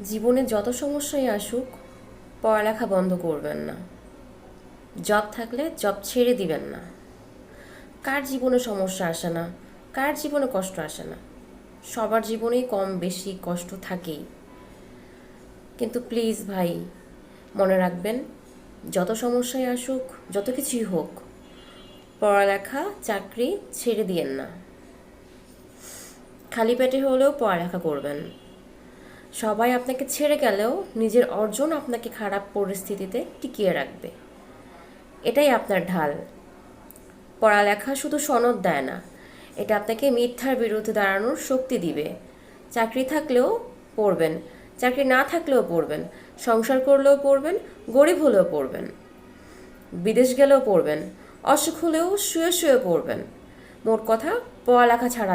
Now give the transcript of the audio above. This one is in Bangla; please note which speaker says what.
Speaker 1: জীবনে যত সমস্যাই আসুক, পড়ালেখা বন্ধ করবেন না। জব থাকলে জব ছেড়ে দিবেন না। কার জীবনে সমস্যা আসে না, কার জীবনে কষ্ট আসে না? সবার জীবনেই কম বেশি কষ্ট থাকেই। কিন্তু প্লিজ ভাই, মনে রাখবেন, যত সমস্যাই আসুক, যত কিছুই হোক, পড়ালেখা চাকরি ছেড়ে দিয়েন না। খালি পেটে হলেও পড়ালেখা করবেন। সবাই আপনাকে ছেড়ে গেলেও নিজের অর্জন আপনাকে খারাপ পরিস্থিতিতে টিকিয়ে রাখবে। এটাই আপনার ঢাল। পড়ালেখা শুধু সনদ দেয় না, এটা আপনাকে মিথ্যার বিরুদ্ধে দাঁড়ানোর শক্তি দিবে। চাকরি থাকলেও পড়বেন, চাকরি না থাকলেও পড়বেন, সংসার করলেও পড়বেন, গরিব হলেও পড়বেন, বিদেশ গেলেও পড়বেন, অসুখ হলেও শুয়ে শুয়ে পড়বেন। মোট কথা, পড়ালেখা ছাড়া